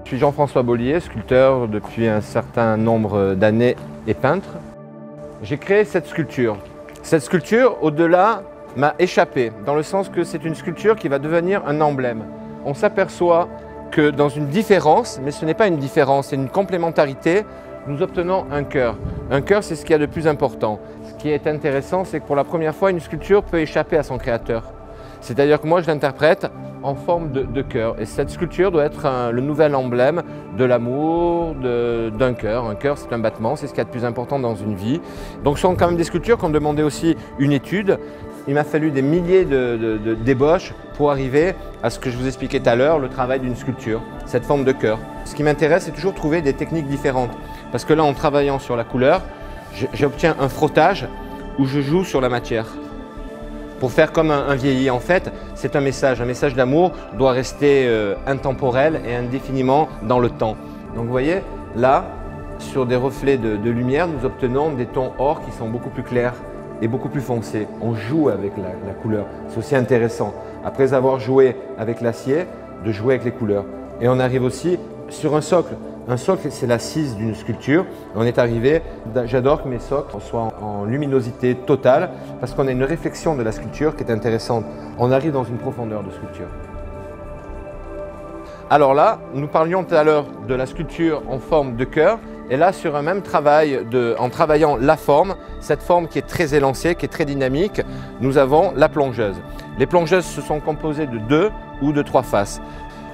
Je suis Jean-François Bollier, sculpteur depuis un certain nombre d'années et peintre. J'ai créé cette sculpture. Cette sculpture, au-delà, m'a échappé, dans le sens que c'est une sculpture qui va devenir un emblème. On s'aperçoit que dans une différence, mais ce n'est pas une différence, c'est une complémentarité, nous obtenons un cœur. Un cœur, c'est ce qu'il y a de plus important. Ce qui est intéressant, c'est que pour la première fois, une sculpture peut échapper à son créateur. C'est-à-dire que moi, je l'interprète en forme de cœur. Et cette sculpture doit être le nouvel emblème de l'amour, d'un cœur. Un cœur, c'est un battement, c'est ce qu'il y a de plus important dans une vie. Donc ce sont quand même des sculptures qui ont demandé aussi une étude. Il m'a fallu des milliers d'ébauches pour arriver à ce que je vous expliquais tout à l'heure, le travail d'une sculpture, cette forme de cœur. Ce qui m'intéresse, c'est toujours trouver des techniques différentes. Parce que là, en travaillant sur la couleur, j'obtiens un frottage où je joue sur la matière. Pour faire comme un vieilli, en fait, c'est un message d'amour doit rester intemporel et indéfiniment dans le temps. Donc vous voyez, là, sur des reflets de lumière, nous obtenons des tons or qui sont beaucoup plus clairs et beaucoup plus foncés. On joue avec la couleur, c'est aussi intéressant. Après avoir joué avec l'acier, de jouer avec les couleurs. Et on arrive aussi sur un socle. Un socle, c'est l'assise d'une sculpture. On est arrivé, j'adore que mes socles soient en luminosité totale parce qu'on a une réflexion de la sculpture qui est intéressante. On arrive dans une profondeur de sculpture. Alors là, nous parlions tout à l'heure de la sculpture en forme de cœur. Et là, sur un même travail, en travaillant la forme, cette forme qui est très élancée, qui est très dynamique, nous avons la plongeuse. Les plongeuses se sont composées de 2 ou de 3 faces.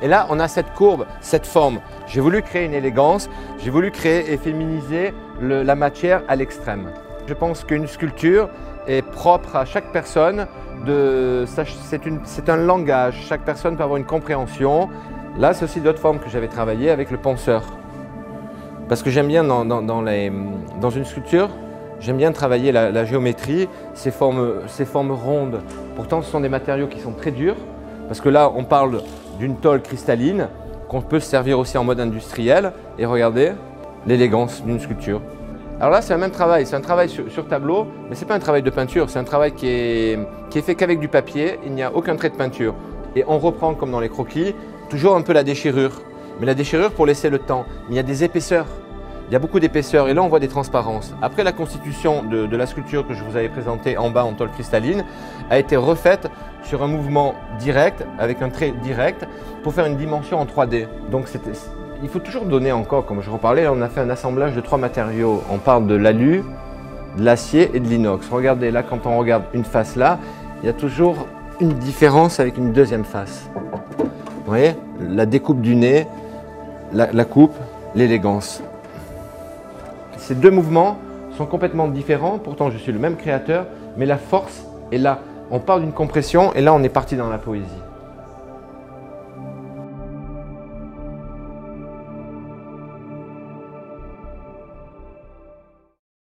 Et là, on a cette courbe, cette forme. J'ai voulu créer une élégance, j'ai voulu créer et féminiser la matière à l'extrême. Je pense qu'une sculpture est propre à chaque personne. C'est un langage, chaque personne peut avoir une compréhension. Là, c'est aussi d'autres formes que j'avais travaillées avec le ponceur. Parce que j'aime bien dans une sculpture, j'aime bien travailler la géométrie, ces formes rondes. Pourtant, ce sont des matériaux qui sont très durs. Parce que là, on parle d'une tôle cristalline qu'on peut se servir aussi en mode industriel. Et regardez l'élégance d'une sculpture. Alors là, c'est le même travail. C'est un travail sur tableau, mais ce n'est pas un travail de peinture. C'est un travail qui est fait qu'avec du papier. Il n'y a aucun trait de peinture. Et on reprend, comme dans les croquis, toujours un peu la déchirure. Mais la déchirure pour laisser le temps. Mais il y a des épaisseurs. Il y a beaucoup d'épaisseur et là on voit des transparences. Après la constitution de la sculpture que je vous avais présentée en bas en tôle cristalline a été refaite sur un mouvement direct, avec un trait direct, pour faire une dimension en 3D. Donc il faut toujours donner encore, comme je reparlais, on a fait un assemblage de 3 matériaux. On parle de l'alu, de l'acier et de l'inox. Regardez là, quand on regarde une face là, il y a toujours une différence avec une deuxième face. Vous voyez, la découpe du nez, la coupe, l'élégance. Ces 2 mouvements sont complètement différents, pourtant je suis le même créateur, mais la force est là. On part d'une compression et là on est parti dans la poésie.